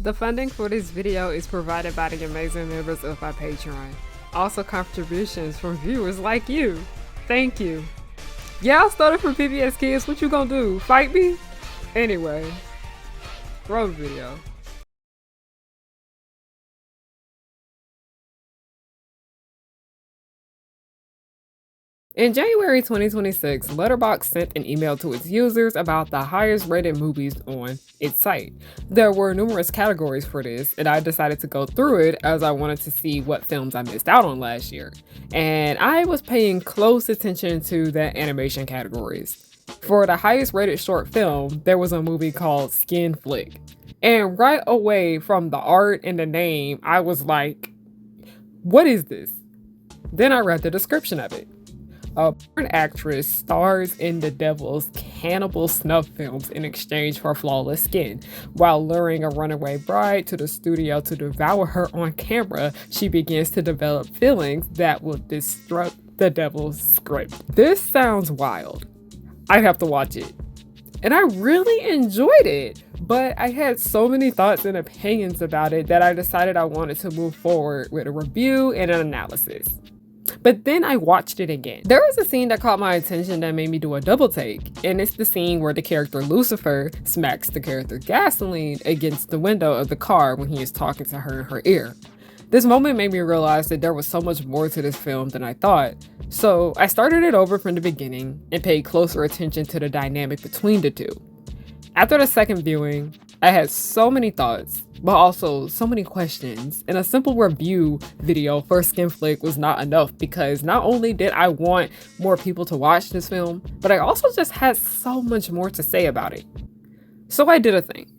The funding for this video is provided by the amazing members of my Patreon. Also contributions from viewers like you. Thank you. Yeah, I started from PBS Kids. What you gonna do? Fight me? Anyway, roll the video. In January 2026, Letterboxd sent an email to its users about the highest rated movies on its site. There were numerous categories for this, and I decided to go through it as I wanted to see what films I missed out on last year. And I was paying close attention to the animation categories. For the highest rated short film, there was a movie called Skin Flick. And right away from the art and the name, I was like, what is this? Then I read the description of it. A porn actress stars in the devil's cannibal snuff films in exchange for flawless skin. While luring a runaway bride to the studio to devour her on camera, she begins to develop feelings that will disrupt the devil's script. This sounds wild. I have to watch it. And I really enjoyed it, but I had so many thoughts and opinions about it that I decided I wanted to move forward with a review and an analysis. But then I watched it again. There was a scene that caught my attention that made me do a double take, and it's the scene where the character Lucifer smacks the character Gasoline against the window of the car when he is talking to her in her ear. This moment made me realize that there was so much more to this film than I thought, so I started it over from the beginning and paid closer attention to the dynamic between the two. After the second viewing, I had so many thoughts, but also so many questions, and a simple review video for Skin Flick was not enough because not only did I want more people to watch this film, but I also just had so much more to say about it. So I did a thing.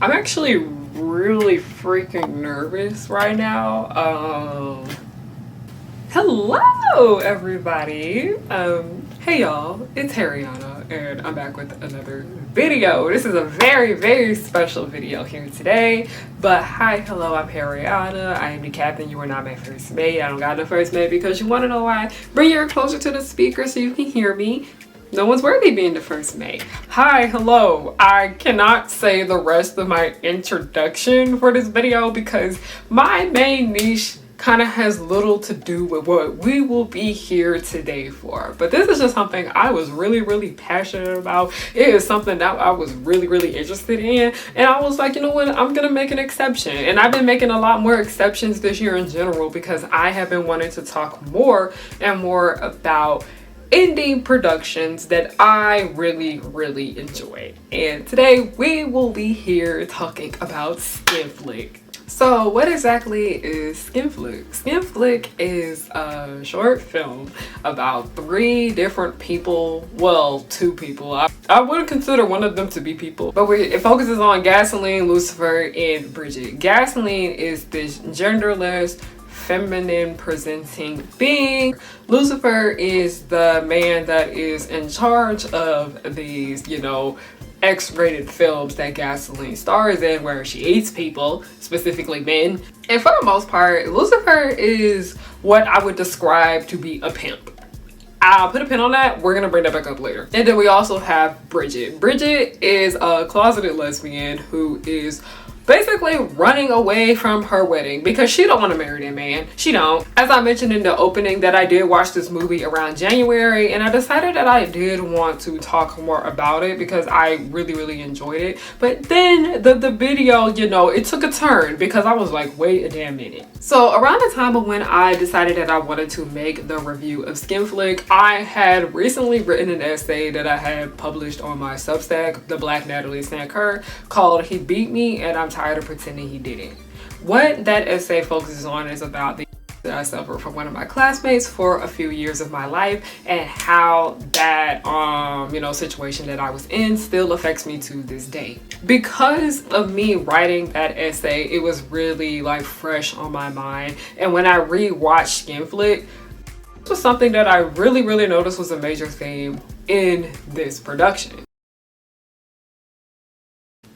I'm actually really freaking nervous right now. Hello everybody. Hey y'all, it's Harriana and I'm back with another video. This is a very, very special video here today. But hi, hello, I'm Harriana. I am the captain. You are not my first mate. I don't got no first mate because you want to know why? Bring your ear closer to the speaker so you can hear me. No one's worthy being the first mate. Hi, hello. I cannot say the rest of my introduction for this video because my main niche kind of has little to do with what we will be here today for. But this is just something I was really, really passionate about. It is something that I was really, really interested in. And I was like, you know what? I'm going to make an exception. And I've been making a lot more exceptions this year in general because I have been wanting to talk more and more about indie productions that I really, really enjoy. And today we will be here talking about Skin Flick. So what exactly is Skin Flick? Skin Flick is a short film about 3 different people. Well, 2 people. I wouldn't consider one of them to be people, but it focuses on Gasoline, Lucifer, and Bridget. Gasoline is this genderless, feminine presenting being. Lucifer is the man that is in charge of these, you know, X-rated films that Gasoline stars in where she eats people, specifically men. And for the most part, Lucifer is what I would describe to be a pimp. I'll put a pin on that. We're gonna bring that back up later. And then we also have Bridget. Bridget is a closeted lesbian who is basically running away from her wedding because she don't want to marry that man. She don't. As I mentioned in the opening, that I did watch this movie around January, and I decided that I did want to talk more about it because I really, really enjoyed it. But then the video, you know, it took a turn because I was like, wait a damn minute. So around the time of when I decided that I wanted to make the review of Skin Flick, I had recently written an essay that I had published on my Substack, The Black Natalie Sanker, called He Beat Me and I'm Tired of Pretending He Didn't. What that essay focuses on is about the that I suffered from one of my classmates for a few years of my life, and how that situation that I was in still affects me to this day. Because of me writing that essay, it was really like fresh on my mind, and when I rewatched Skin Flick, this was something that I really noticed was a major theme in this production.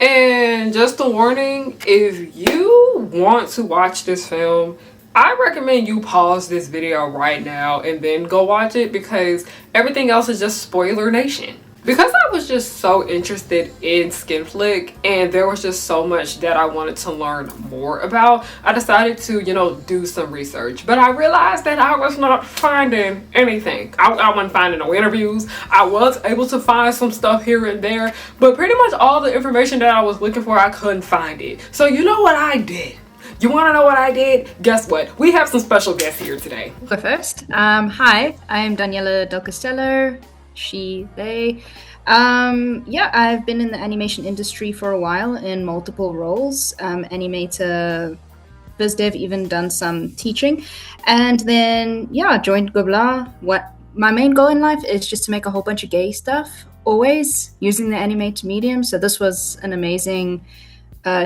And just a warning, if you want to watch this film, I recommend you pause this video right now and then go watch it, because everything else is just spoiler nation. Because I was just so interested in Skin Flick and there was just so much that I wanted to learn more about, I decided to, do some research. But I realized that I was not finding anything. I wasn't finding no interviews. I was able to find some stuff here and there, but pretty much all the information that I was looking for, I couldn't find it. So you know what I did? You want to know what I did? Guess what? We have some special guests here today. Go first. Hi, I'm Daniela Del Castello. She, they. I've been in the animation industry for a while in multiple roles. Animator, biz dev, even done some teaching. And then, joined Gobelins. What my main goal in life is just to make a whole bunch of gay stuff, always using the animated medium. So this was an amazing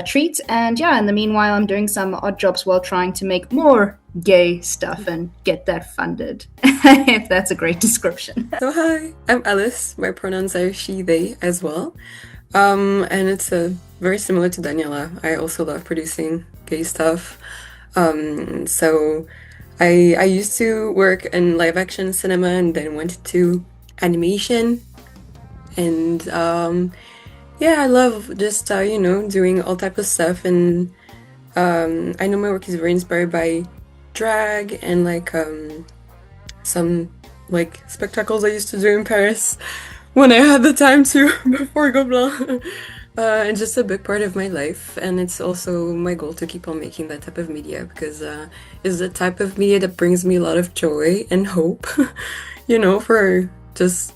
treat. And in the meanwhile, I'm doing some odd jobs while trying to make more gay stuff and get that funded, if that's a great description. So hi, I'm Alice. My pronouns are she, they as well. And it's very similar to Daniela. I also love producing gay stuff. So I used to work in live action cinema and then went to animation. And I love just, doing all type of stuff. And I know my work is very inspired by drag and some spectacles I used to do in Paris when I had the time to before Gobelins. And just a big part of my life, and it's also my goal to keep on making that type of media, because it's the type of media that brings me a lot of joy and hope, for just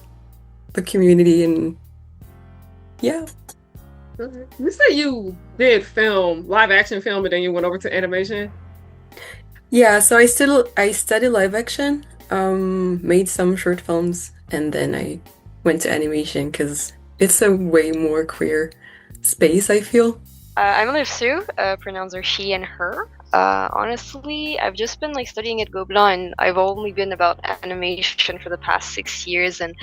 the community. And You said you did live action film, but then you went over to animation? Yeah, so I studied live action, made some short films, and then I went to animation because it's a way more queer space, I feel. I'm Olive Sue, pronouns are she and her. Honestly, I've just been studying at Gobelins, and I've only been about animation for the past 6 years, and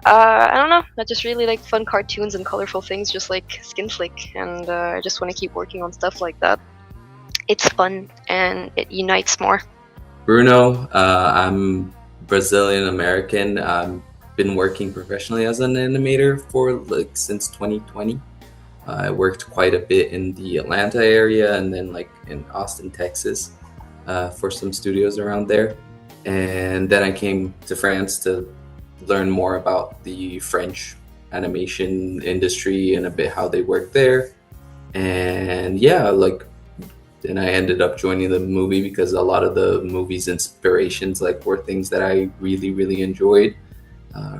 I don't know, I just really like fun cartoons and colorful things, just like Skin Flick, and I just want to keep working on stuff like that. It's fun and it unites more. Bruno, I'm Brazilian American. I've been working professionally as an animator for since 2020. I worked quite a bit in the Atlanta area and then in Austin, Texas, for some studios around there. And then I came to France to learn more about the French animation industry and a bit how they work there. And then I ended up joining the movie because a lot of the movie's inspirations were things that I really enjoyed,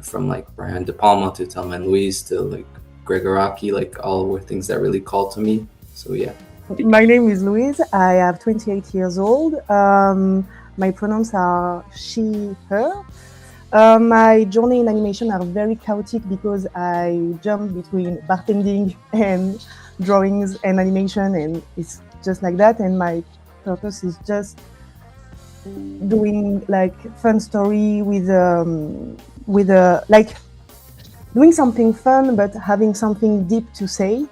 from Brian De Palma to Thelma and Louise to Gregoraki, all were things that really called to me. So yeah. My name is Louise. I am 28 years old. My pronouns are she, her. My journey in animation are very chaotic because I jump between bartending and drawings and animation, and it's just like that. And my purpose is just doing fun story with doing something fun but having something deep to say.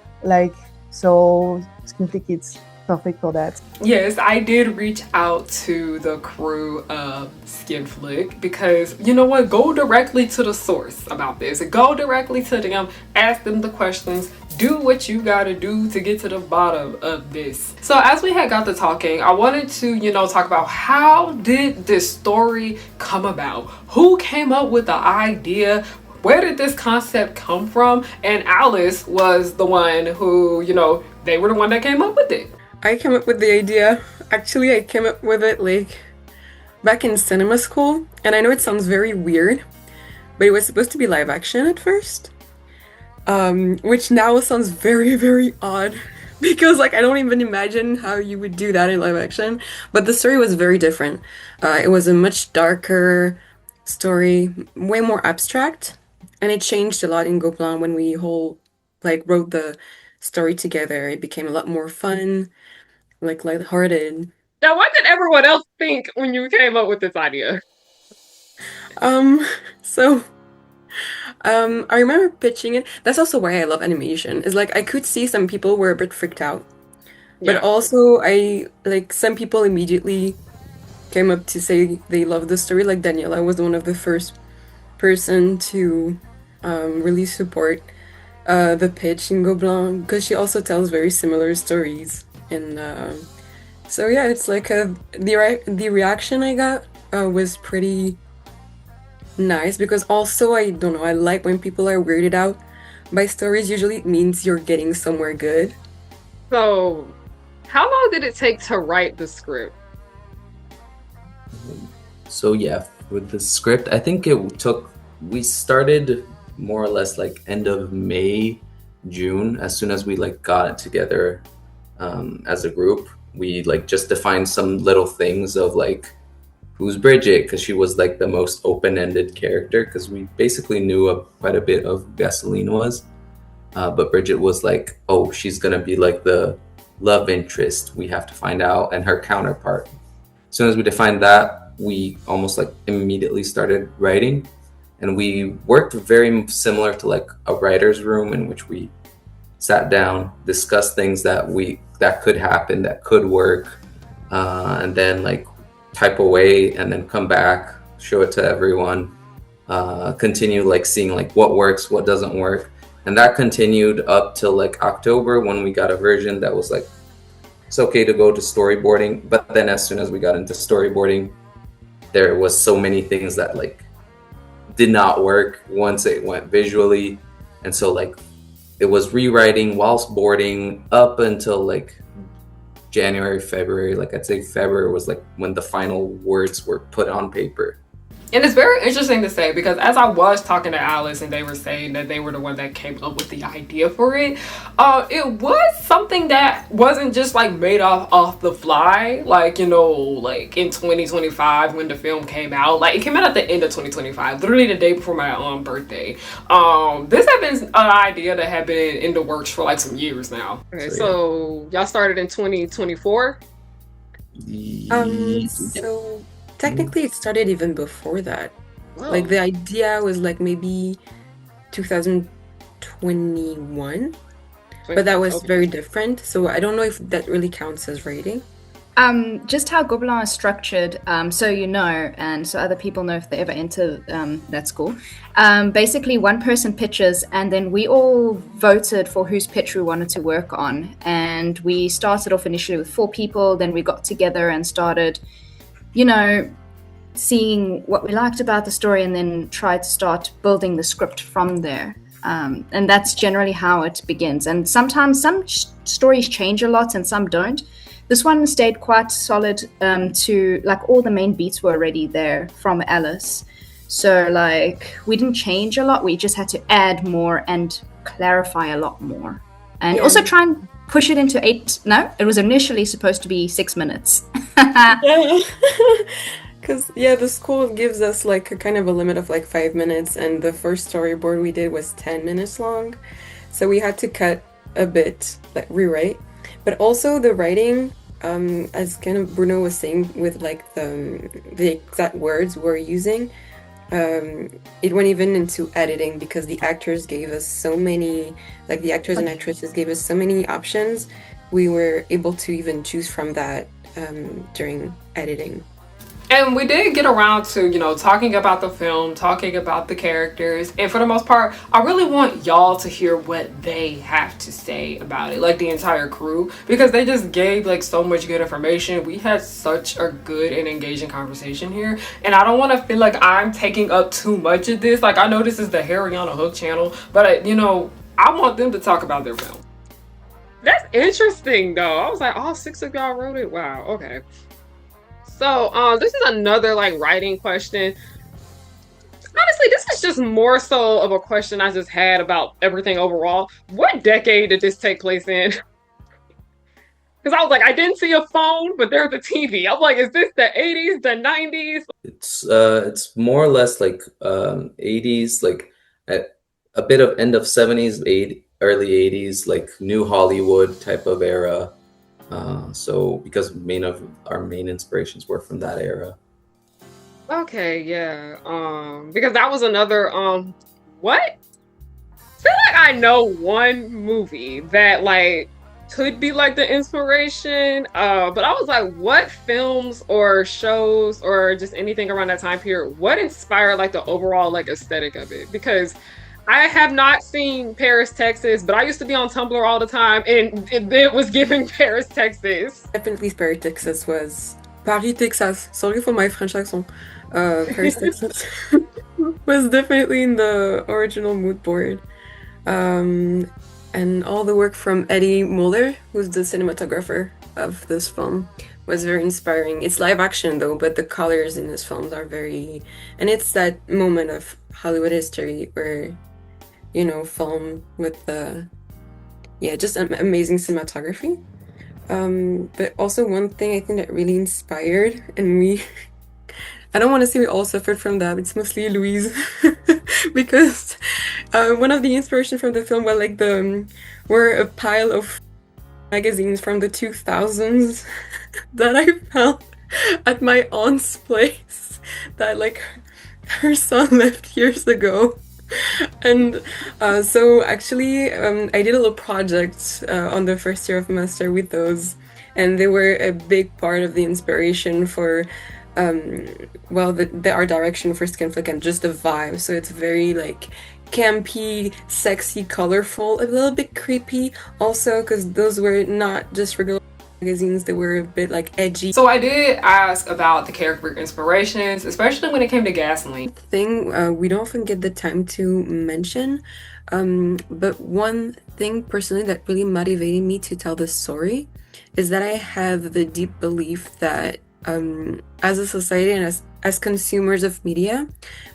So Skin Flick, it's perfect for that. Yes, I did reach out to the crew of Skin Flick because, you know what, go directly to the source about this. Go directly to them, ask them the questions, do what you gotta do to get to the bottom of this. So as we had got to talking, I wanted to, talk about how did this story come about? Who came up with the idea? Where did this concept come from? And Alice was the one who, they were the one that came up with it. I came up with the idea. Actually, I came up with it back in cinema school. And I know it sounds very weird, but it was supposed to be live action at first. Which now sounds very, very odd because like I don't even imagine how you would do that in live action. But the story was very different. It was a much darker story, way more abstract, and it changed a lot in Gobelin when we whole like wrote the story together. It became a lot more fun, like lighthearted. Now, what did everyone else think when you came up with this idea? Um, so I remember pitching it. That's also why I love animation. Is like I could see some people were a bit freaked out. But Yeah. also, I like some people immediately came up to say they loved the story. Like Daniela was one of the first person to really support the pitch in Gobelin because she also tells very similar stories. And so yeah, it's like the reaction I got was pretty nice because also I don't know, I like when people are weirded out by stories. Usually it means you're getting somewhere good. So, how long did it take to write the script? So yeah, with the script, I think we started more or less like end of May, June. As soon as we like got it together as a group, we like just defined some little things of like who's Bridget, because she was like the most open-ended character, because we basically knew quite a bit of Gasoline was. But Bridget was like, oh, she's gonna be like the love interest we have to find out, and her counterpart. As soon as we defined that, we almost like immediately started writing, and we worked very similar to like a writer's room in which we sat down, discussed things that could happen, that could work, and then like type away and then come back, show it to everyone, continue like seeing like what works, what doesn't work. And that continued up till like October when we got a version that was like, it's okay to go to storyboarding. But then as soon as we got into storyboarding, there was so many things that like did not work once it went visually. And so like it was rewriting whilst boarding up until like January, February. Like I'd say February was like when the final words were put on paper. And it's very interesting to say because as I was talking to Alice and they were saying that they were the one that came up with the idea for it, it was something that wasn't just like made off the fly. Like, you know, like in 2025 when the film came out, like it came out at the end of 2025, literally the day before my birthday. This had been an idea that had been in the works for like some years now. Okay, so y'all started in 2024? So technically it started even before that. Wow. Like the idea was like maybe 2021, but that was very different. So I don't know if that really counts as writing. Just how Gobelin is structured, so you know, and so other people know if they ever enter that school. Basically, one person pitches, and then we all voted for whose pitch we wanted to work on. And we started off initially with 4 people, then we got together and started, you know, seeing what we liked about the story, and then tried to start building the script from there. And that's generally how it begins. And sometimes some stories change a lot and some don't. This one stayed quite solid to, like, all the main beats were already there from Alice. So, like, we didn't change a lot. We just had to add more and clarify a lot more. And also try and push it into 8... No, it was initially supposed to be 6 minutes. Yeah. Because, the school gives us, like, a kind of a limit of, like, 5 minutes. And the first storyboard we did was 10 minutes long. So we had to cut a bit, like, rewrite. But also the writing... as kind of Bruno was saying with like the exact words we're using, it went even into editing because the actors gave us so many, like the actors and actresses gave us so many options. We were able to even choose from that during editing. And we did get around to, you know, talking about the film, talking about the characters. And for the most part, I really want y'all to hear what they have to say about it, like the entire crew, because they just gave like so much good information. We had such a good and engaging conversation here. And I don't want to feel like I'm taking up too much of this. Like, I know this is the Harry on a Hook channel, but, you know, I want them to talk about their film. That's interesting, though. I was like, all 6 of y'all wrote it? Wow, okay. So this is another like writing question. Honestly, this is just more so of a question I just had about everything overall. What decade did this take place in? Because I was like, I didn't see a phone, but there's a TV. I'm like, is this the 80s, the 90s? It's more or less like 80s, like a, a bit of end of 70s, early 80s, like new Hollywood type of era. So because main of our main inspirations were from that era. Okay, yeah. Because that was another what? I feel like I know one movie that like could be like the inspiration. But I was like, what films or shows or just anything around that time period, what inspired like the overall like aesthetic of it? Because I have not seen Paris, Texas, but I used to be on Tumblr all the time and it was giving Paris, Texas. Definitely Paris, Texas was Paris, Texas. Sorry for my French accent. Paris, Texas was definitely in the original mood board. And all the work from Eddie Muller, who's the cinematographer of this film, was very inspiring. It's live action though, but the colors in this films are very, and it's that moment of Hollywood history where, you know, film with the, yeah, just amazing cinematography. But also one thing I think that really inspired, and we, I don't want to say we all suffered from that. It's mostly Louise, because one of the inspiration from the film were a pile of magazines from the 2000s that I found at my aunt's place that like her son left years ago. And so actually I did a little project on the first year of master with those, and they were a big part of the inspiration for well, the art direction for Skin Flick and just the vibe. So it's very like campy, sexy, colorful, a little bit creepy also, because those were not just regular magazines, they were a bit like edgy. So I did ask about the character inspirations, especially when it came to Gasoline. Thing we don't often get the time to mention, but one thing personally that really motivated me to tell this story is that I have the deep belief that as a society and as consumers of media,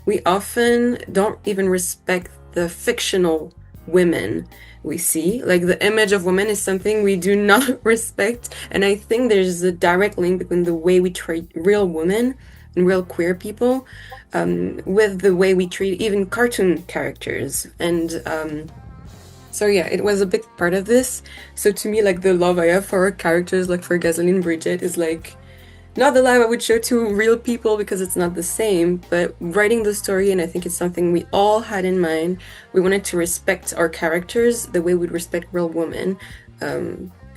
we often don't even respect the fictional women we see. Like the image of women is something we do not respect, and I think there's a direct link between the way we treat real women and real queer people with the way we treat even cartoon characters. And so yeah, it was a big part of this. So to me, like the love I have for characters, like for Gasoline Bridget, is like not the love I would show to real people because it's not the same, but writing the story, and I think it's something we all had in mind. We wanted to respect our characters the way we'd respect real women,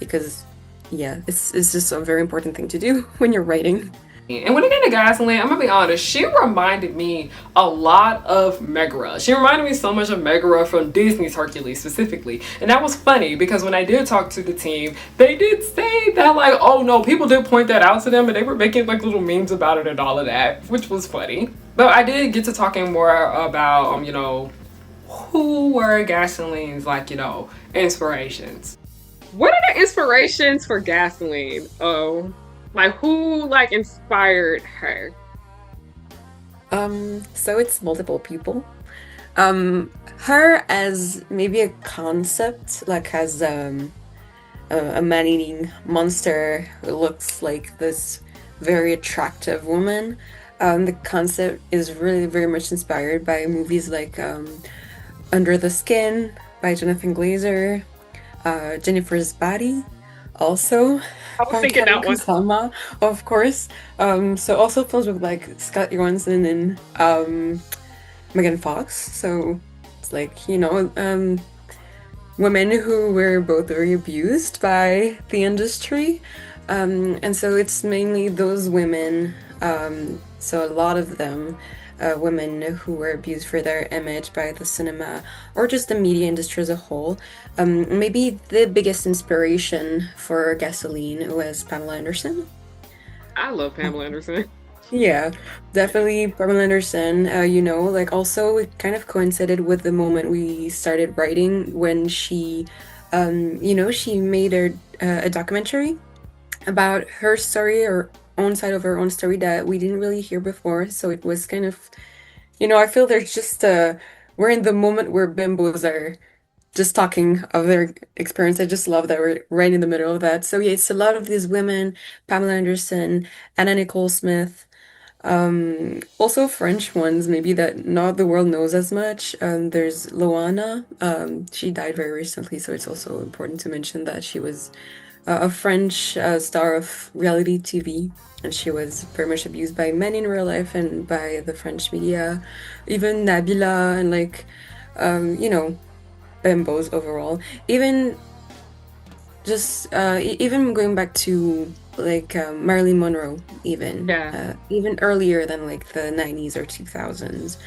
because yeah, it's just a very important thing to do when you're writing. And when it came to Gasoline, I'm gonna be honest, she reminded me a lot of Megara. She reminded me so much of Megara from Disney's Hercules specifically. And that was funny because when I did talk to the team, they did say that like, oh no, people did point that out to them and they were making like little memes about it and all of that, which was funny. But I did get to talking more about, you know, who were Gasoline's like, you know, inspirations. What are the inspirations for Gasoline? Oh. Like who like inspired her? So it's multiple people. Her as maybe a concept, like as a man-eating monster who looks like this very attractive woman. The concept is really very much inspired by movies like Under the Skin by Jonathan Glazer, Jennifer's Body, also. I was thinking that one. Kusama, of course. So also films with like Scott Johansson and Megan Fox. So it's like, you know, women who were both very abused by the industry. And so it's mainly those women, so a lot of them, women who were abused for their image by the cinema or just the media industry as a whole. Maybe the biggest inspiration for Gasoline was Pamela Anderson. I love Pamela Anderson. Yeah, definitely Pamela Anderson. You know, like also it kind of coincided with the moment we started writing when she, you know, she made a documentary about her story or own side of her own story that we didn't really hear before. So it was kind of, you know, I feel there's just we're in the moment where bimbos are just talking of their experience, I just love that we're right in the middle of that. So yeah, it's a lot of these women, Pamela Anderson, Anna Nicole Smith, also French ones, maybe that not the world knows as much. There's Loana. She died very recently, so it's also important to mention that she was a French star of reality TV, and she was very much abused by men in real life and by the French media. Even Nabila and like, you know, bimbos overall. Even just even going back to like Marilyn Monroe, even earlier than like the 90s or 2000s.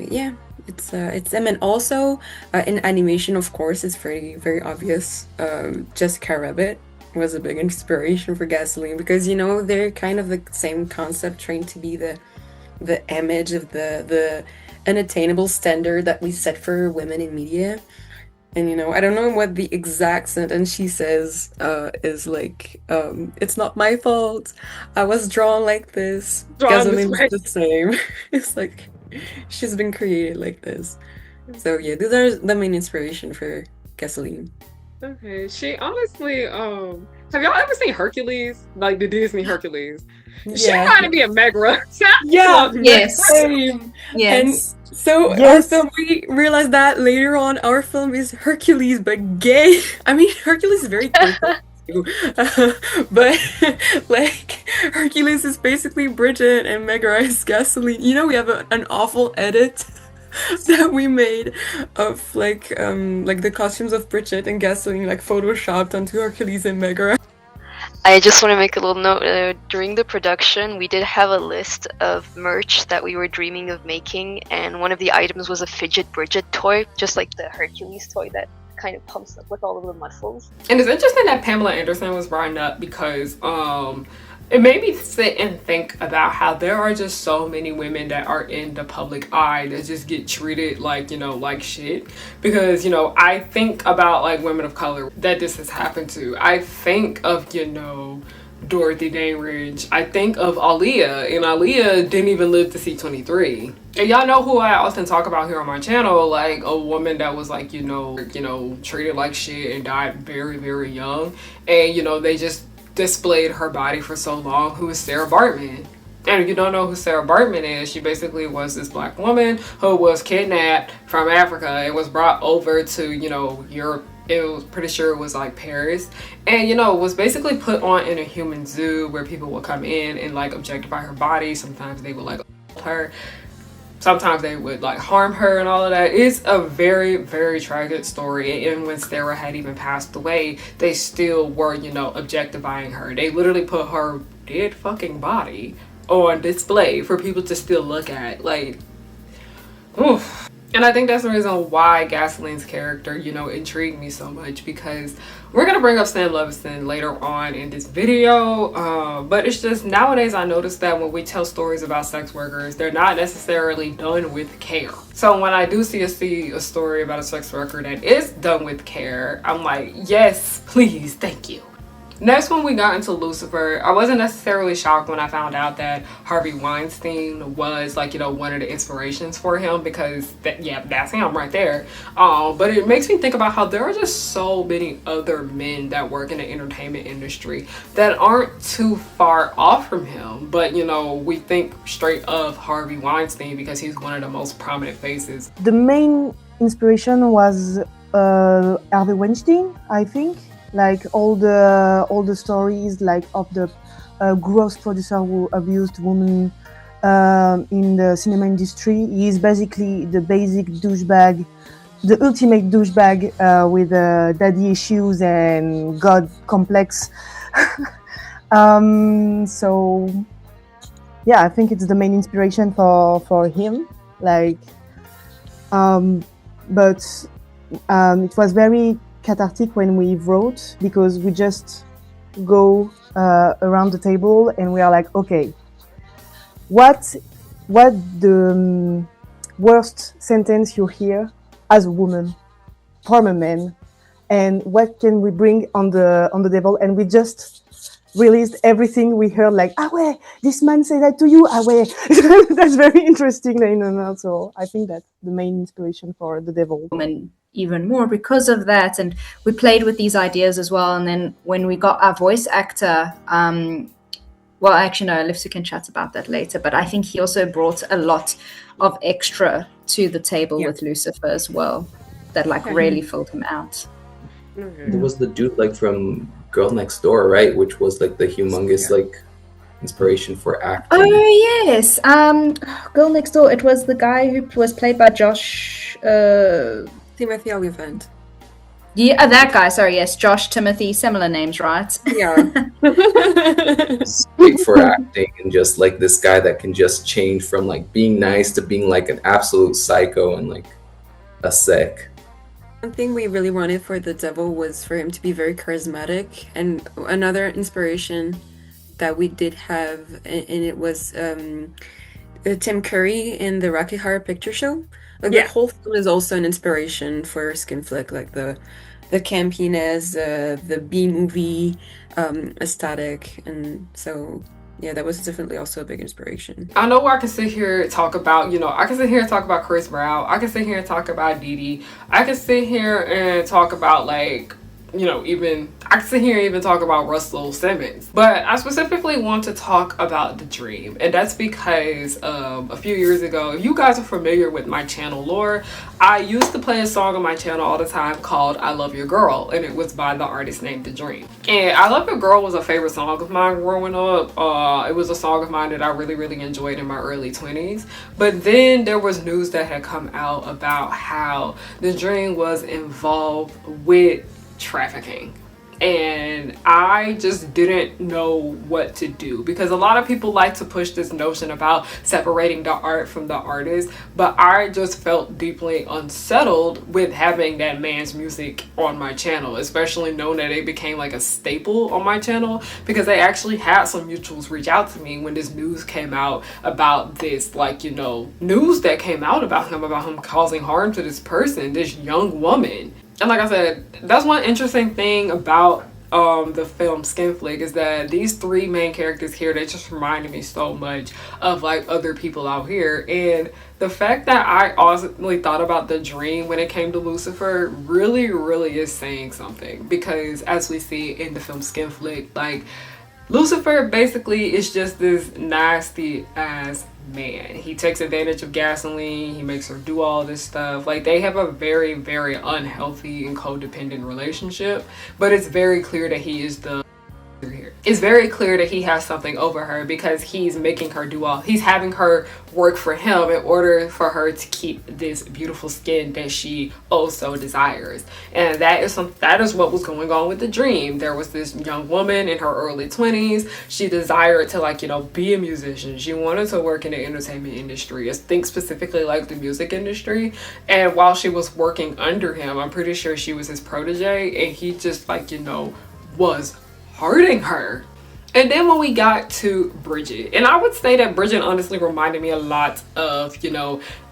Yeah, it's them, and also in animation, of course, it's very obvious. Jessica Rabbit was a big inspiration for Gasoline because they're kind of the same concept, trying to be the image of the unattainable standard that we set for women in media. And I don't know what the exact sentence she says is like, it's not my fault. I was drawn like this. Gasoline is the same. It's like she's been created like this. So yeah, these are the main inspiration for Gasoline. Okay. She honestly, have y'all ever seen Hercules? Like the Disney Hercules? She reminded me of Megra. Yeah. Yes. Same. Yes. And so our film, we realized that later on, our film is Hercules, but gay. I mean, Hercules is very cool. But like Hercules is basically Bridget and Megra is Gasoline. We have an awful edit that we made of like the costumes of Bridget and Gasoline, like photoshopped onto Hercules and Megra. I just want to make a little note. During the production, we did have a list of merch that we were dreaming of making, and one of the items was a fidget Bridget toy, just like the Hercules toy that kind of pumps up with all of the muscles. And it's interesting that Pamela Anderson was brought up because it made me sit and think about how there are just so many women that are in the public eye that just get treated like, like shit. Because, I think about like women of color that this has happened to. I think of, Dorothy Dandridge. I think of Aaliyah, and Aaliyah didn't even live to see 23. And y'all know who I often talk about here on my channel, like a woman that was like, treated like shit and died very, very young. And, they just displayed her body for so long, who is Sarah Baartman. And if you don't know who Sarah Baartman is, she basically was this black woman who was kidnapped from Africa and was brought over to, Europe. It was pretty sure it was like Paris, and was basically put on in a human zoo where people would come in and like objectify her body. Sometimes they would like her, sometimes they would like harm her and all of that. It's a very, very tragic story. And when Sarah had even passed away, they still were, objectifying her. They literally put her dead fucking body on display for people to still look at. Like, oof. And I think that's the reason why Gasoline's character, intrigued me so much, because we're going to bring up Sam Levinson later on in this video. But it's just nowadays I notice that when we tell stories about sex workers, they're not necessarily done with care. So when I do see a story about a sex worker that is done with care, I'm like, yes, please, thank you. Next, when we got into Lucifer, I wasn't necessarily shocked when I found out that Harvey Weinstein was like, one of the inspirations for him, because that's him right there. But it makes me think about how there are just so many other men that work in the entertainment industry that aren't too far off from him. But, we think straight of Harvey Weinstein because he's one of the most prominent faces. The main inspiration was Harvey Weinstein, I think. Like all the stories like of the gross producer who abused women in the cinema industry. He's basically the basic douchebag, the ultimate douchebag with daddy issues and god complex. So yeah, I think it's the main inspiration for him. Like, but it was very cathartic when we wrote, because we just go around the table and we are like, okay, what the worst sentence you hear as a woman from a man, and what can we bring on the devil? And we just released everything we heard, like, ah ouais, this man said that to you, ah ouais. That's very interesting. So I think that's the main inspiration for the devil. Woman, even more because of that. And we played with these ideas as well. And then when we got our voice actor, well, actually, no, Lifsu can chat about that later, but I think he also brought a lot of extra to the table with Lucifer as well, that like really filled him out. There was the dude like from Girl Next Door, right? Which was like the humongous like inspiration for acting. Oh yes, Girl Next Door. It was the guy who was played by Josh. Timothy Olyphant. Yeah, that guy. Sorry, yes, Josh, Timothy, similar names, right? Yeah. It's great for acting, and just like this guy that can just change from like being nice to being like an absolute psycho and like a sick. One thing we really wanted for the devil was for him to be very charismatic, and another inspiration that we did have, and it was Tim Curry in the Rocky Horror Picture Show. Like the whole film is also an inspiration for Skin Flick, like the campiness, the B movie aesthetic, and so yeah, that was definitely also a big inspiration. I know I can sit here and talk about, I can sit here and talk about Chris Brown. I can sit here and talk about Dee Dee. I can sit here and talk about like, even I can sit here and even talk about Russell Simmons. But I specifically want to talk about The Dream. And that's because a few years ago, if you guys are familiar with my channel lore, I used to play a song on my channel all the time called I Love Your Girl. And it was by the artist named The Dream. And I Love Your Girl was a favorite song of mine growing up. It was a song of mine that I really, really enjoyed in my early 20s. But then there was news that had come out about how The Dream was involved with trafficking, and I just didn't know what to do, because a lot of people like to push this notion about separating the art from the artist, but I just felt deeply unsettled with having that man's music on my channel, especially knowing that it became like a staple on my channel, because I actually had some mutuals reach out to me when this news came out about this, like, news that came out about him causing harm to this person, this young woman. And like I said, that's one interesting thing about the film Skin Flick, is that these three main characters here, they just reminded me so much of like other people out here. And the fact that I ultimately thought about The Dream when it came to Lucifer really, really is saying something, because as we see in the film Skin Flick, like Lucifer basically is just this nasty ass man. He takes advantage of gasoline. He makes her do all this stuff. Like, they have a very, very unhealthy and codependent relationship. But it's very clear that he is the here. It's very clear that he has something over her, because he's making her do all, he's having her work for him in order for her to keep this beautiful skin that she also desires. And that is what was going on with The Dream. There was this young woman in her early 20s. She desired to be a musician. She wanted to work in the entertainment industry. I think specifically like the music industry. And while she was working under him, I'm pretty sure she was his protege, and he just was hurting her. And then when we got to Bridget, and I would say that Bridget honestly reminded me a lot of,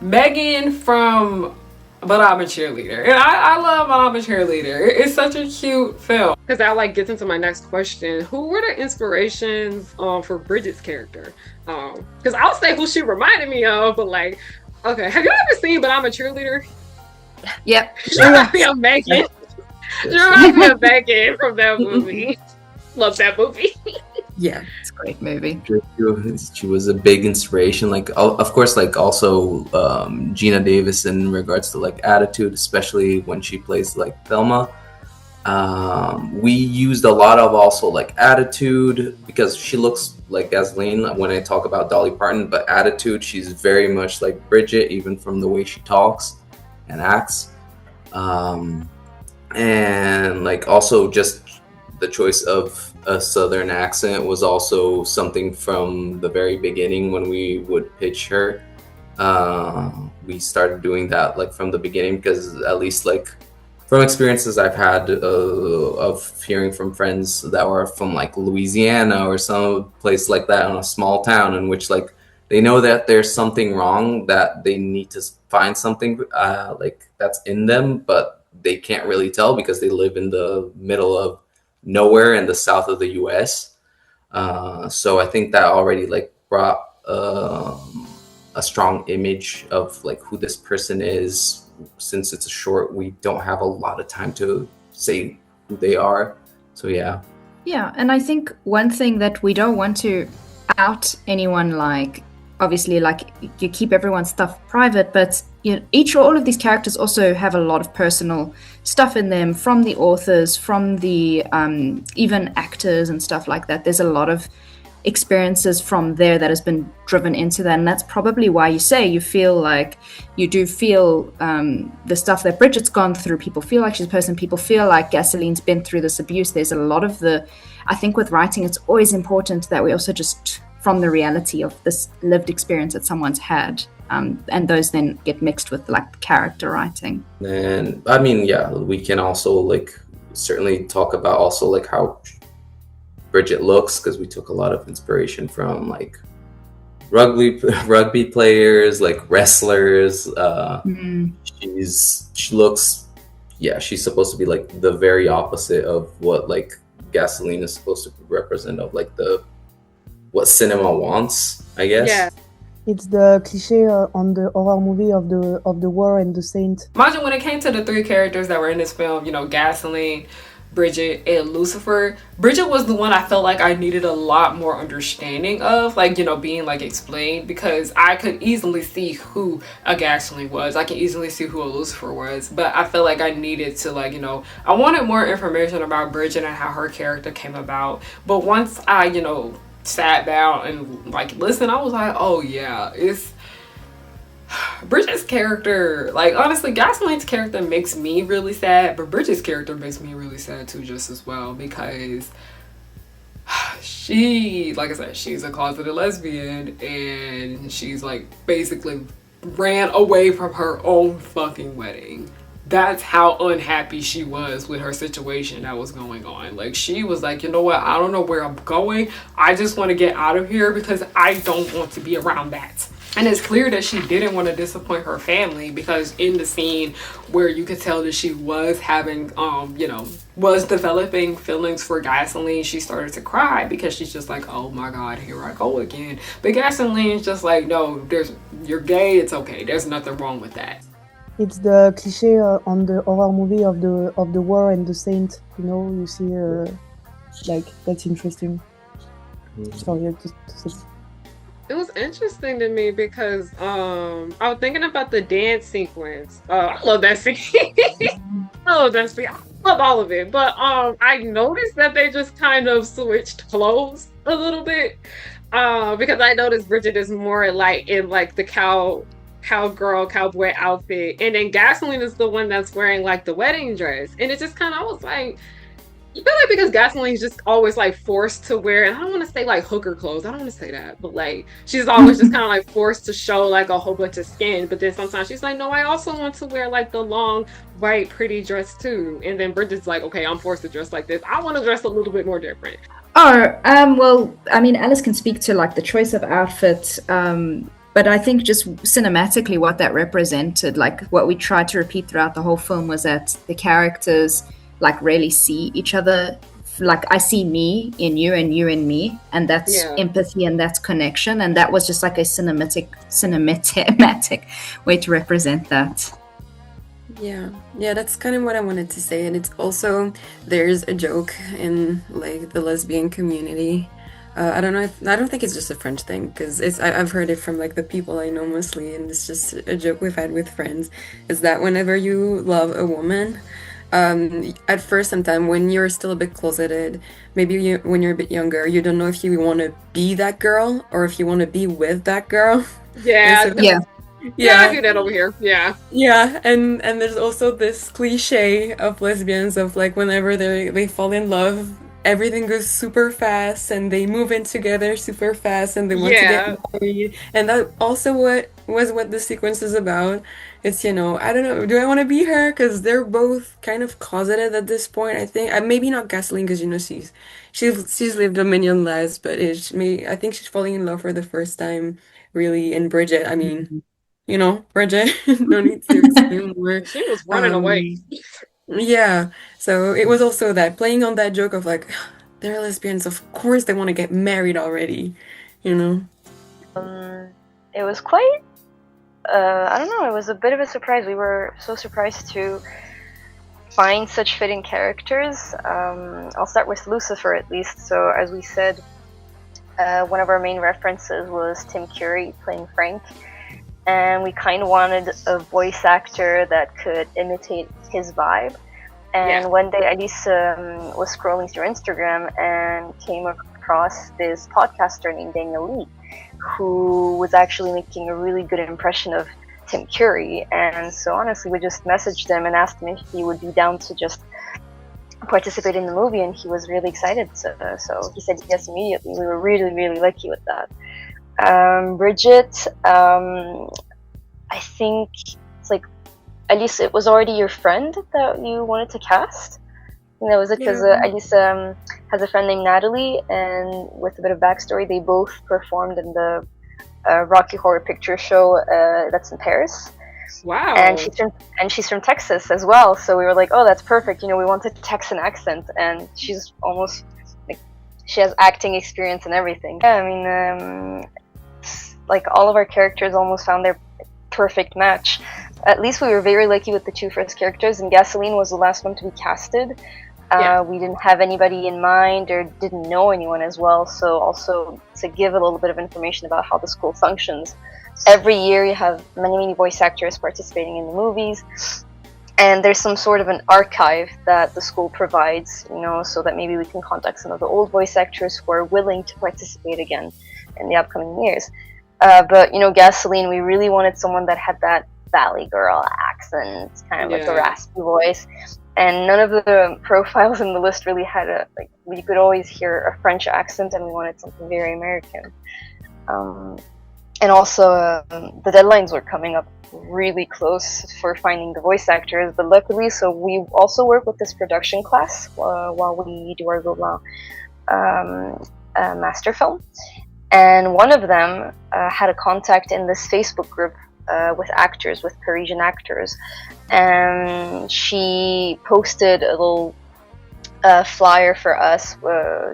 Megan from But I'm a Cheerleader. And I love But I'm a Cheerleader. It's such a cute film. Because that gets into my next question. Who were the inspirations for Bridget's character? Because I'll say who she reminded me of, but okay, have you ever seen But I'm a Cheerleader? Yep. She reminds me of Megan. She reminds me of Megan from that movie. Love that movie. Yeah, it's a great movie. She was a big inspiration. Of course, also Gina Davis in regards to attitude, especially when she plays Thelma. We used a lot of also attitude, because she looks like Gasoline when I talk about Dolly Parton, but attitude, she's very much like Bridget, even from the way she talks and acts. And also just the choice of a Southern accent was also something from the very beginning when we would pitch her. We started doing that from the beginning, because at least from experiences I've had of hearing from friends that were from Louisiana or some place like that, in a small town in which they know that there's something wrong, that they need to find something that's in them, but they can't really tell because they live in the middle of nowhere in the south of the US. So I think that already brought a strong image of who this person is since it's a short, we don't have a lot of time to say who they are. So yeah. Yeah, and I think one thing that we don't want to out anyone, like, obviously, like, you keep everyone's stuff private, but all of these characters also have a lot of personal stuff in them from the authors, from the even actors and stuff like that. There's a lot of experiences from there that has been driven into that, and that's probably why you say you feel like you do feel the stuff that Bridget's gone through. People feel like she's a person. People feel like Gasoline's been through this abuse. There's a lot of I think with writing, it's always important that we also just from the reality of this lived experience that someone's had, and those then get mixed with like character writing. And I mean, yeah, we can also like certainly talk about also like how Bridget looks, because we took a lot of inspiration from like rugby players, like wrestlers. She looks, yeah, she's supposed to be like the very opposite of what like Gasoline is supposed to represent, of like what cinema wants, I guess. Yeah. It's the cliche on the horror movie of the war and the saint. Imagine when it came to the three characters that were in this film, Gasoline, Bridget, and Lucifer. Bridget was the one I felt like I needed a lot more understanding of, like, being like explained, because I could easily see who a Gasoline was. I can easily see who a Lucifer was, but I felt like I needed to like, I wanted more information about Bridget and how her character came about. But once I, sat down and like listened, I was like, oh yeah, it's Bridget's character, like, honestly, Gasoline's character makes me really sad, but Bridget's character makes me really sad too, just as well, because she, like I said, she's a closeted lesbian, and she's like basically ran away from her own fucking wedding. That's how unhappy she was with her situation that was going on. Like, she was like, you know what, I don't know where I'm going, I just want to get out of here because I don't want to be around that. And it's clear that she didn't want to disappoint her family, because in the scene where you could tell that she was having, was developing feelings for Gasoline, she started to cry because she's just like, oh my God, here I go again. But Gasoline's just like, no, you're gay, it's okay. There's nothing wrong with that. It's the cliche on the horror movie of the war and the saint. You see, like, that's interesting. Sorry, just It was interesting to me because I was thinking about the dance sequence. I love that scene. I love that scene. I love all of it. But I noticed that they just kind of switched clothes a little bit. Because I noticed Bridget is more like in like the cowboy outfit, and then Gasoline is the one that's wearing like the wedding dress. And it just kind of, I was like, I feel like because Gasoline's just always like forced to wear, and I don't want to say like hooker clothes, I don't want to say that, but like she's always just kind of like forced to show like a whole bunch of skin. But then sometimes she's like, no, I also want to wear like the long white pretty dress too. And then Bridget's like, okay, I'm forced to dress like this, I want to dress a little bit more different. Well, I mean, Alice can speak to like the choice of outfit, but I think just cinematically what that represented, like what we tried to repeat throughout the whole film, was that the characters like really see each other. Like, I see me in you and you in me, and that's empathy and that's connection, and that was just like a cinematic way to represent that. Yeah, that's kind of what I wanted to say. And it's also, there's a joke in like the lesbian community. I don't think it's just a French thing, because I've heard it from like the people I know mostly, and it's just a joke we've had with friends, is that whenever you love a woman, at first sometime when you're still a bit closeted, maybe when you're a bit younger, you don't know if you want to be that girl or if you want to be with that girl. Yeah, I do that over here. And there's also this cliche of lesbians of like, whenever they fall in love, everything goes super fast and they move in together super fast and they want to get married. And that also what the sequence is about. It's, I don't know, do I want to be her? Because they're both kind of closeted at this point, I think. Maybe not Gasoline, because she's lived a million lives, but I think she's falling in love for the first time, really. And Bridget, I mean, Bridget, no need to explain more. She was running away. Yeah, so it was also that, playing on that joke of like, they're lesbians, of course they want to get married already, It was quite I don't know, it was a bit of a surprise. We were so surprised to find such fitting characters. I'll start with Lucifer at least. So as we said, one of our main references was Tim Curry playing Frank, and we kind of wanted a voice actor that could imitate his vibe. And one day Alice was scrolling through Instagram and came across this podcaster named Daniel Lee, who was actually making a really good impression of Tim Curry. And so honestly, we just messaged him and asked him if he would be down to just participate in the movie, and he was really excited. So he said yes immediately. We were really, really lucky with that. Bridget, I think it's like, at least it was already your friend that you wanted to cast. And that was it because Alice has a friend named Natalie, and with a bit of backstory, they both performed in the Rocky Horror Picture Show that's in Paris. Wow. And she's from Texas as well, so we were like, oh, that's perfect. You know, we wanted a Texan accent, and she's almost like, she has acting experience and everything. Yeah, I mean, like all of our characters almost found their perfect match. At least we were very lucky with the two first characters, and Gasoline was the last one to be casted. We didn't have anybody in mind or didn't know anyone as well, so also to give a little bit of information about how the school functions. Every year you have many voice actors participating in the movies, and there's some sort of an archive that the school provides, you know, so that maybe we can contact some of the old voice actors who are willing to participate again in the upcoming years. But, you know, Gasoline, we really wanted someone that had that Valley Girl accent, kind of like a raspy voice. And none of the profiles in the list really had a, like, we could always hear a French accent, and we wanted something very American. And also, the deadlines were coming up really close for finding the voice actors, but luckily, so we also work with this production class while we do our Gobelins master film. And one of them had a contact in this Facebook group with actors, with Parisian actors, and she posted a little flyer for us,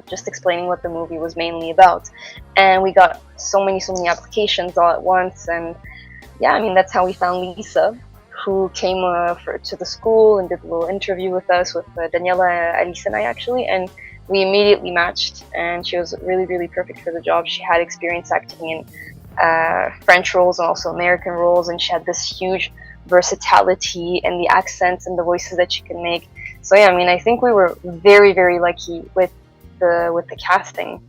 just explaining what the movie was mainly about. And we got so many applications all at once, and yeah, I mean, that's how we found Lisa, who came to the school and did a little interview with us, with Daniela, Alice, and I actually, and we immediately matched, and she was really, really perfect for the job. She had experience acting in French roles and also American roles, and she had this huge versatility and the accents and the voices that she could make. So yeah, I mean, I think we were very, very lucky with the casting,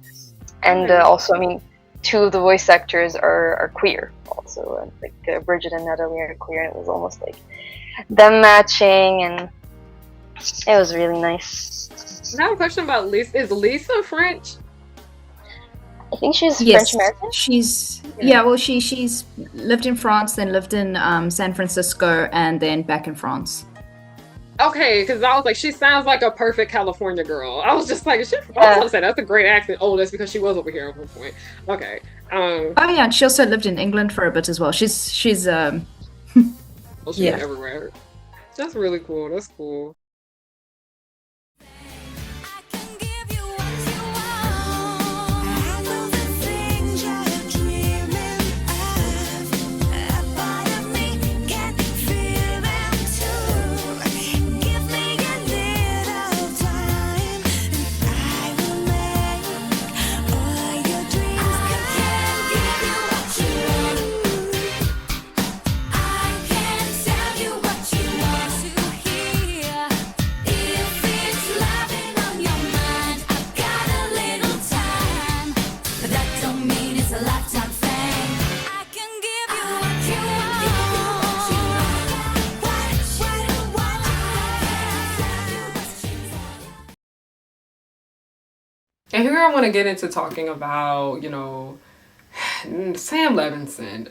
and also, I mean, two of the voice actors are queer also, like Bridget and Natalie are queer, and it was almost like them matching, and it was really nice. I have a question about Lisa. Is Lisa French? I think she's French American. She's well, she's lived in France, then lived in San Francisco, and then back in France. Okay, because I was like, she sounds like a perfect California girl. I was just like, I was gonna say that's a great accent. Oh, that's because she was over here at one point. Okay. Oh yeah, and she also lived in England for a bit as well. She's well, she's everywhere. That's really cool. That's cool. And here I want to get into talking about, you know, Sam Levinson.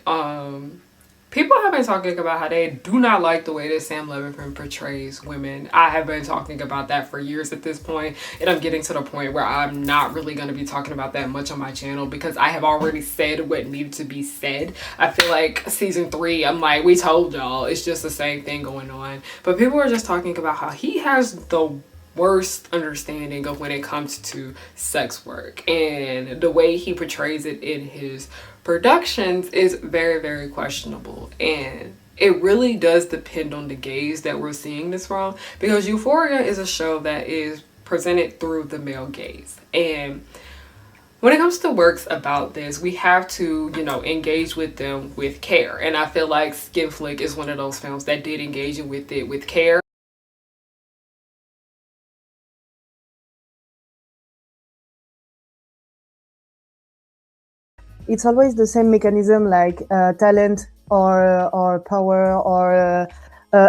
People have been talking about how they do not like the way that Sam Levinson portrays women. I have been talking about that for years at this point, and I'm getting to the point where I'm not really going to be talking about that much on my channel because I have already said what needed to be said. I feel like season 3, I'm like, we told y'all, it's just the same thing going on. But people are just talking about how he has the worst understanding of when it comes to sex work, and the way he portrays it in his productions is very, very questionable. And it really does depend on the gaze that we're seeing this from, because Euphoria is a show that is presented through the male gaze. And when it comes to works about this, we have to, engage with them with care. And I feel like Skin Flick is one of those films that did engage with it with care. It's always the same mechanism, like talent or power or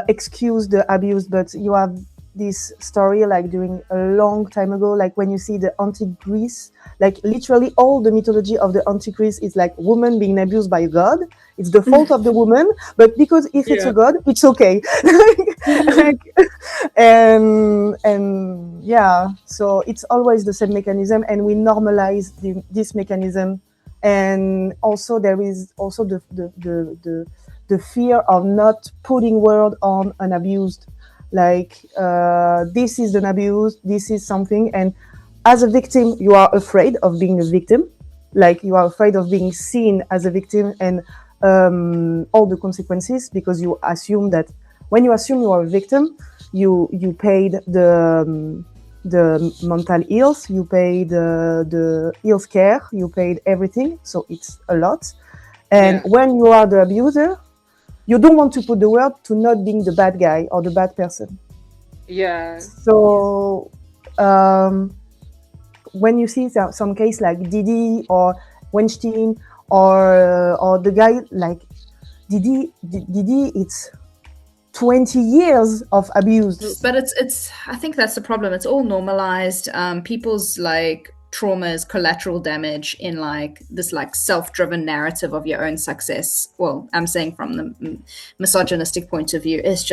excuse the abuse. But you have this story like during a long time ago, like when you see the antique Greece, like literally all the mythology of the antique Greece is like woman being abused by a god. It's the fault of the woman, but because if it's a god, it's okay. Like, and yeah, so it's always the same mechanism, and we normalize this mechanism. And also there is also the fear of not putting word on an abused, like this is an abuse, this is something. And as a victim, you are afraid of being a victim, like you are afraid of being seen as a victim, and all the consequences, because you assume that when you assume you are a victim, you paid the mental ills, you paid the health care, you paid everything, so it's a lot. And when you are the abuser, you don't want to put the word to not being the bad guy or the bad person. So when you see some case like Didi or Weinstein or the guy like Didi, it's 20 years of abuse. But it's I think that's the problem. It's all normalized. People's like trauma is collateral damage in like this like self-driven narrative of your own success. Well, I'm saying from the misogynistic point of view, it's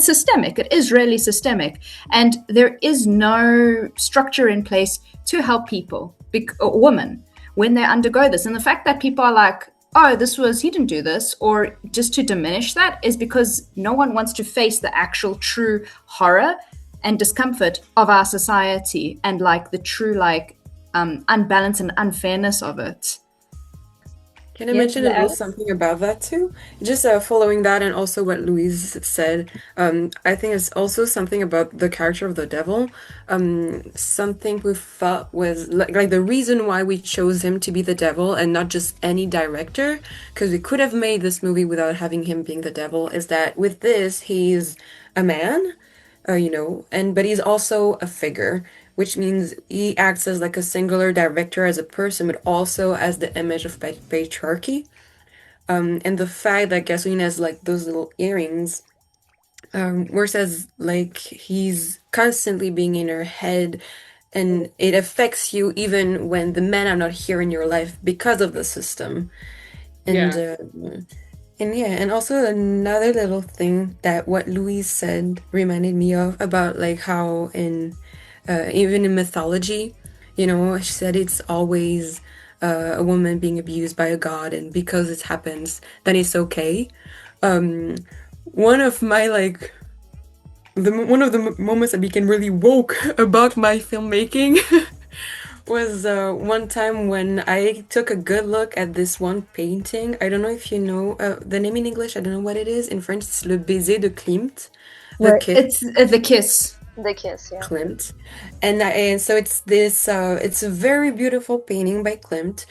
systemic. It is really systemic, and there is no structure in place to help people, women, when they undergo this. And the fact that people are like, oh, he didn't do this, or just to diminish that, is because no one wants to face the actual true horror and discomfort of our society and like the true like unbalance and unfairness of it. Can I mention a little something about that too? Just following that, and also what Louise said, I think it's also something about the character of the devil. Something we thought was like the reason why we chose him to be the devil and not just any director, because we could have made this movie without having him being the devil, is that with this, he's a man, but he's also a figure, which means he acts as like a singular director as a person, but also as the image of patriarchy. And the fact that Gasoline has like those little earrings, works as like he's constantly being in her head, and it affects you even when the men are not here in your life because of the system. And also another little thing that what Louise said reminded me of about like how in even in mythology, she said it's always a woman being abused by a god, and because it happens, then it's okay. One of my like one of the moments that became really woke about my filmmaking was one time when I took a good look at this one painting. I don't know if you know the name in English. I don't know what it is. In French, it's Le Baiser de Klimt. It's The Kiss. The Kiss, yeah. Klimt. And so it's this, it's a very beautiful painting by Klimt,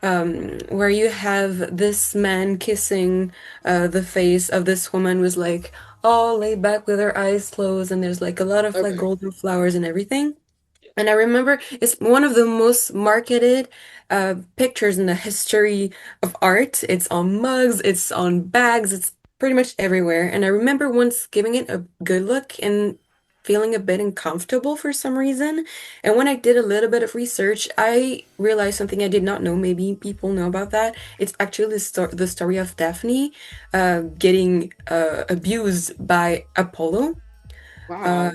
where you have this man kissing the face of this woman who's like all laid back with her eyes closed, and there's like a lot of like golden flowers and everything. And I remember it's one of the most marketed pictures in the history of art. It's on mugs, it's on bags, it's pretty much everywhere. And I remember once giving it a good look and feeling a bit uncomfortable for some reason. And when I did a little bit of research, I realized something I did not know. Maybe people know about that. It's actually the story of Daphne getting abused by Apollo. Wow.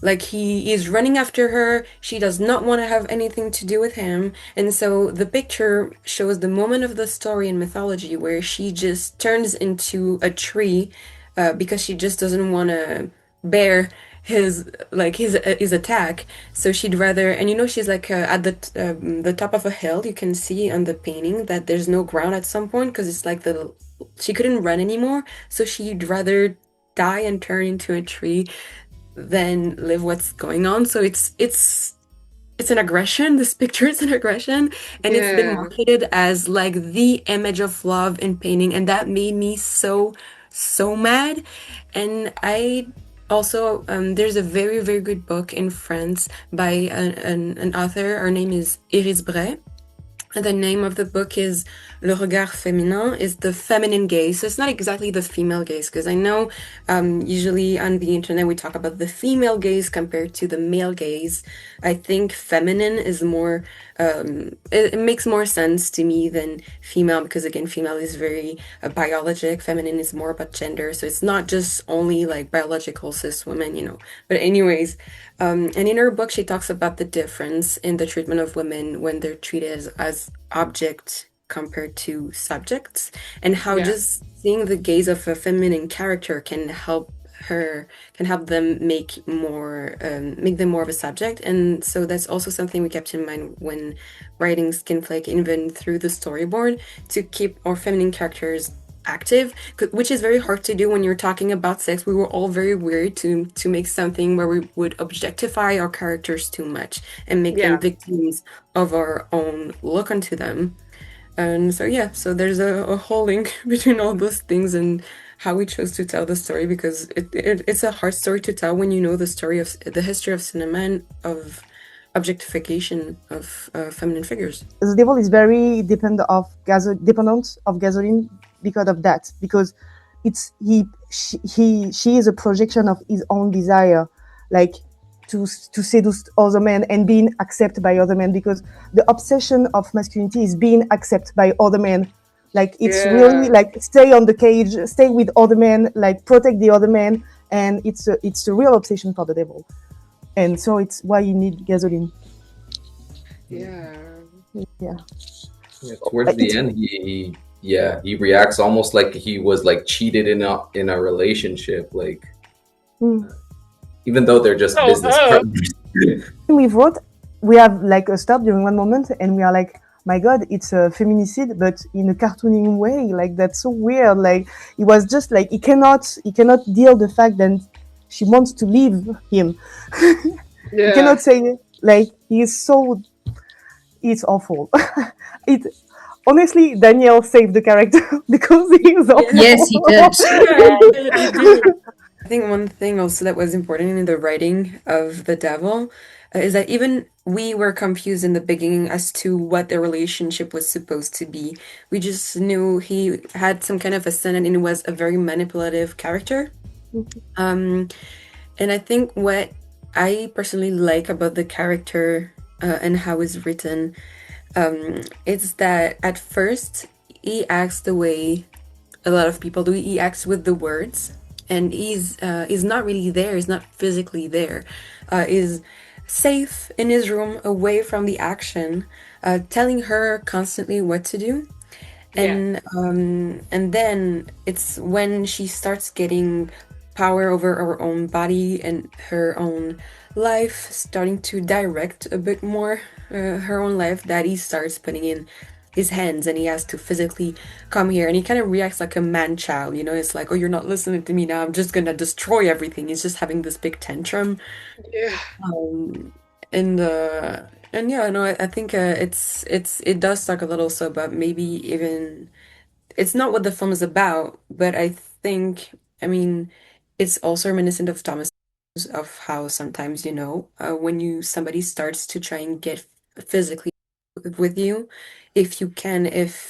Like he is running after her. She does not want to have anything to do with him. And so the picture shows the moment of the story in mythology where she just turns into a tree because she just doesn't want to bear his attack. So she'd rather, and she's like at the top of a hill. You can see on the painting that there's no ground at some point because it's like she couldn't run anymore. So she'd rather die and turn into a tree than live what's going on. So it's an aggression. This picture is an aggression, and it's been Yeah. marketed as like the image of love in painting, and that made me so mad. And I also there's a very very good book in France by an author. Her name is Iris Bray. The name of the book is Le Regard Féminin, is the feminine gaze. So it's not exactly the female gaze, because I know usually on the internet we talk about the female gaze compared to the male gaze. I think feminine is more, it makes more sense to me than female, because again, female is very biologic, feminine is more about gender. So it's not just only like biological cis women. But anyways, and in her book, she talks about the difference in the treatment of women when they're treated as objects compared to subjects, and how just seeing the gaze of a feminine character can help them make them more of a subject. And so that's also something we kept in mind when writing Skinflake, even through the storyboard, to keep our feminine characters active, which is very hard to do when you're talking about sex. We were all very weird to make something where we would objectify our characters too much and make them victims of our own look onto them. And so there's a whole link between all those things and how we chose to tell the story, because it's a hard story to tell when you know the history of cinema and of objectification of feminine figures. The devil is very dependent of gasoline because of that, because she is a projection of his own desire, like to seduce other men and being accepted by other men, because the obsession of masculinity is being accepted by other men. Like it's really like stay on the cage, stay with other men, like protect the other men, and it's a real obsession for the devil, and so it's why you need gasoline. Towards the end, he reacts almost like he was like cheated in a relationship, like even though they're just business partners. We have like a stop during one moment, and we are like, my God, it's a feminicide, but in a cartooning way. Like that's so weird. Like it was just like he cannot deal the fact that she wants to leave him. He cannot say, like, it's awful. Honestly, Daniel saved the character because he is awful. Yes, he did. I think one thing also that was important in the writing of the devil is that even we were confused in the beginning as to what their relationship was supposed to be. We just knew he had some kind of ascendant and was a very manipulative character. And I think what I personally like about the character and how it's written is that at first he acts the way a lot of people do. He acts with the words, and he's not really there. He's not physically there. He's safe in his room, away from the action, telling her constantly what to do. And then it's when she starts getting power over her own body and her own life, starting to direct a bit more her own life, that he starts putting in his hands, and he has to physically come here, and he kind of reacts like a man-child, it's like, oh, you're not listening to me now, I'm just gonna destroy everything. He's just having this big tantrum. I think it does talk a little so about maybe even it's not what the film is about, but I think, it's also reminiscent of Thomas, of how sometimes, when somebody starts to try and get physically with you, if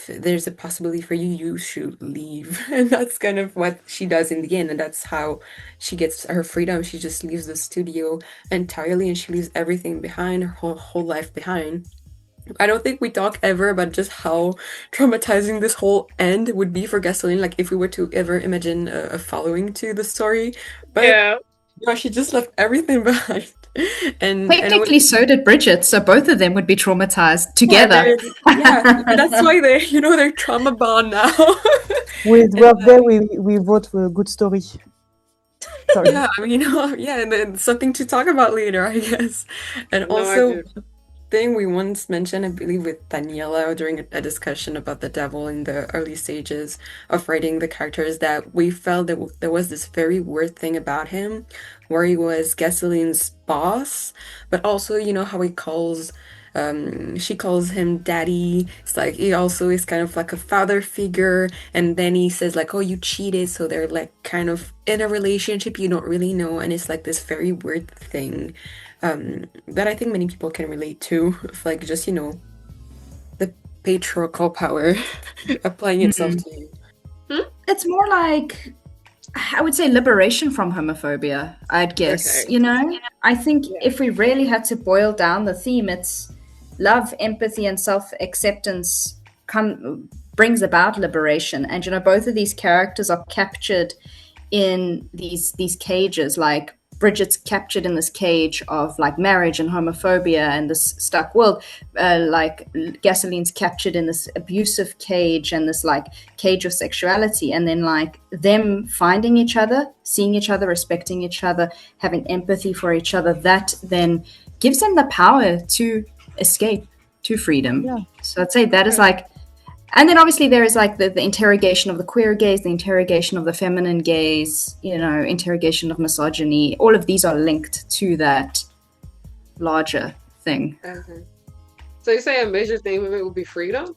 there's a possibility for you, you should leave. And that's kind of what she does in the end, and that's how she gets her freedom. She just leaves the studio entirely, and she leaves everything behind, her whole life behind. I don't think we talk ever about just how traumatizing this whole end would be for Gasoline, like if we were to ever imagine a following to the story. But she just left everything behind. And technically, so did Bridget. So both of them would be traumatized together. That's why they're trauma bond now. We wrote a good story. Sorry. Yeah, I mean, yeah, and then something to talk about later, I guess. And No, I also, get thing we once mentioned, I believe, with Daniela during a discussion about the devil in the early stages of writing the characters, that we felt that there was this very weird thing about him, where he was Gasoline's boss, but also, you know, how he calls. She calls him daddy. It's like he also is kind of like a father figure, and then he says like, "Oh, you cheated," so they're like kind of in a relationship you don't really know, and it's like this very weird thing that I think many people can relate to, of like just, you know, the patriarchal power applying itself to you. It's more like, I would say, liberation from homophobia, I'd guess. Okay. You know, I think if we really had to boil down the theme, it's love, empathy, and self-acceptance brings about liberation. And you know, both of these characters are captured in these cages. Like Bridget's captured in this cage of like marriage and homophobia and this stuck world. Like Gasoline's captured in this abusive cage and this like cage of sexuality. And then like them finding each other, seeing each other, respecting each other, having empathy for each other, that then gives them the power to escape to freedom. Yeah. So I'd say that is like, and then obviously there is like the interrogation of the queer gaze, the interrogation of the feminine gaze, you know, interrogation of misogyny. All of these are linked to that larger thing. Okay. So you say a major theme of it would be freedom?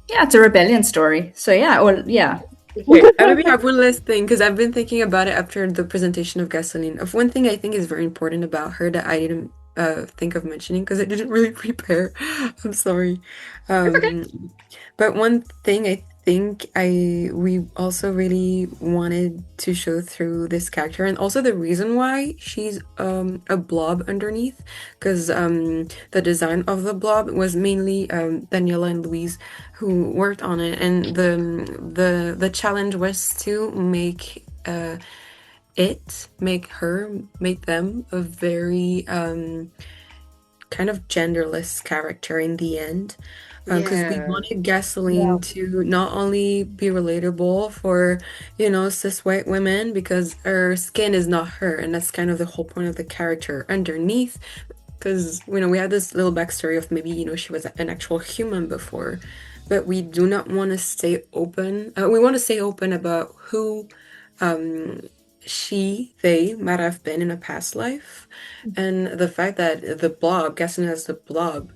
Yeah, it's a rebellion story. So yeah, or yeah. Wait, I maybe have one last thing, because I've been thinking about it after the presentation of Gasoline. Of one thing I think is very important about her that I didn't think of mentioning because I didn't really prepare. I'm sorry. But one thing I think we also really wanted to show through this character, and also the reason why she's a blob underneath, because the design of the blob was mainly Daniela and Louise who worked on it, and the challenge was to make make them a very kind of genderless character in the end, because we wanted Gasoline to not only be relatable for, you know, cis white women, because her skin is not her, and that's kind of the whole point of the character underneath, because, you know, we had this little backstory of maybe, you know, she was an actual human before, but we do not want to stay open. We want to stay open about who they might have been in a past life, and the fact that the blob, Gasoline as the blob,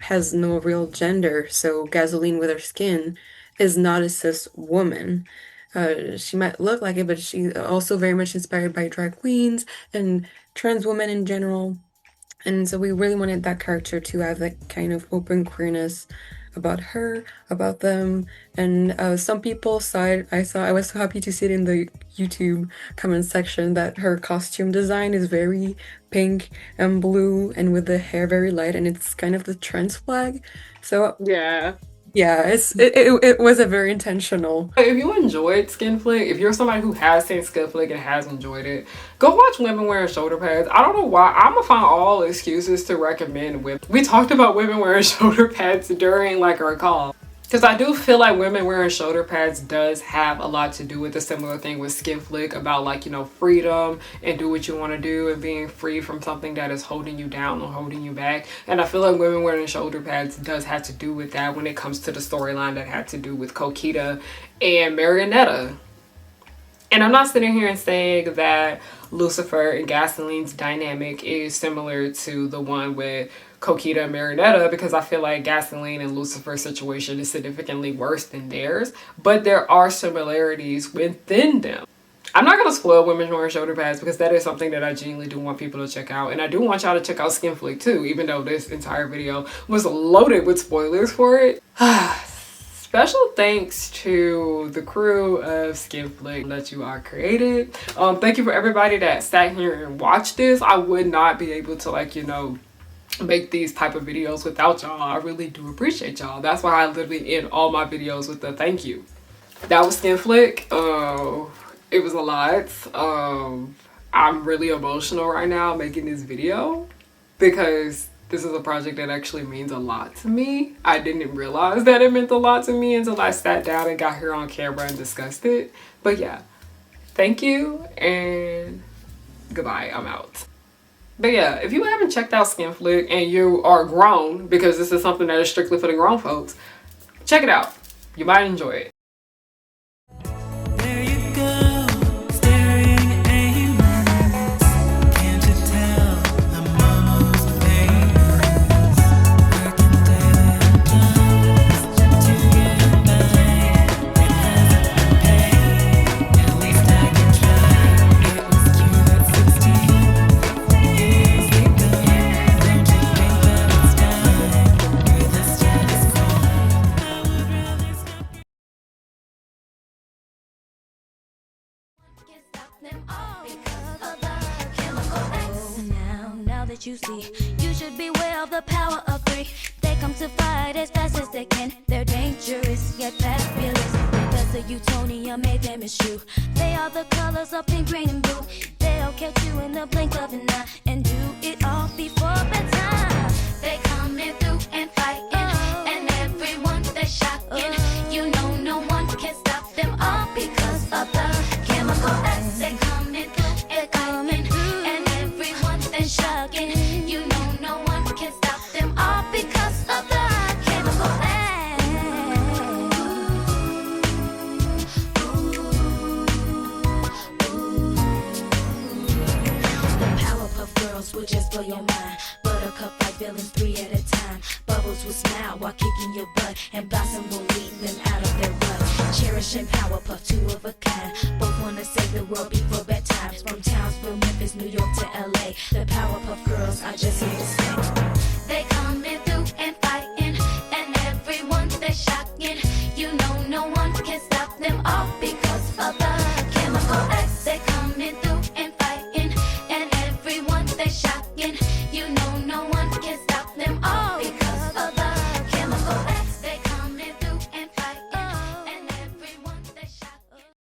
has no real gender. So Gasoline with her skin is not a cis woman. She might look like it, but she's also very much inspired by drag queens and trans women in general. And so we really wanted that character to have that kind of open queerness about her, about them. And some people saw it. I was so happy to see it in the YouTube comment section that her costume design is very pink and blue and with the hair very light, and it's kind of the trans flag. So Yeah. yeah, it was a very intentional. If you enjoyed Skin Flick, if you're somebody who has seen Skin Flick and has enjoyed it, go watch Women Wearing Shoulder Pads. I don't know why. I'm gonna find all excuses to recommend women. We talked about women wearing shoulder pads during like our call. Because I do feel like women wearing shoulder pads does have a lot to do with a similar thing with Skin Flick, about like, you know, freedom and do what you want to do and being free from something that is holding you down or holding you back. And I feel like women wearing shoulder pads does have to do with that when it comes to the storyline that had to do with Coquita and Marionetta. And I'm not sitting here and saying that Lucifer and Gasoline's dynamic is similar to the one with Coquita and Marionetta, because I feel like Gasoline and Lucifer's situation is significantly worse than theirs, but there are similarities within them. I'm not going to spoil Women Wearing Shoulder Pads because that is something that I genuinely do want people to check out. And I do want y'all to check out Skin Flick too, even though this entire video was loaded with spoilers for it. Special thanks to the crew of Skin Flick that you are created. Thank you for everybody that sat here and watched this. I would not be able to, like, you know, make these type of videos without y'all. I really do appreciate y'all. That's why I literally end all my videos with the thank you. That was Skin Flick. It was a lot. I'm really emotional right now making this video because this is a project that actually means a lot to me. I didn't realize that it meant a lot to me until I sat down and got here on camera and discussed it. But yeah, Thank you and goodbye. I'm out. But yeah, if you haven't checked out Skin Flick and you are grown, because this is something that is strictly for the grown folks, check it out. You might enjoy it. Now that you see, you should beware of the power of three. They come to fight as fast as they can. They're dangerous yet fabulous. Because the Utonium made them eschew. They are the colors of pink, green, and blue. They'll catch you in the blink of an eye and do it all before bedtime. They coming through and fighting, and everyone they're shocking. You know no one can stop them all because of the chemical X. They coming through and fighting, and everyone they're shocking. You know no one can stop them all because of the chemical X. The Powerpuff Girls will just blow your mind. Buttercup like villains 3 at a time. Bubbles will smile while kicking your butt, and Blossom will lead them out of their rut. Cherish and Powerpuff, 2 of a kind. Both wanna save the world before bedtime. From Townsville, Memphis, New York to LA, the Powerpuff Girls are just here to stay.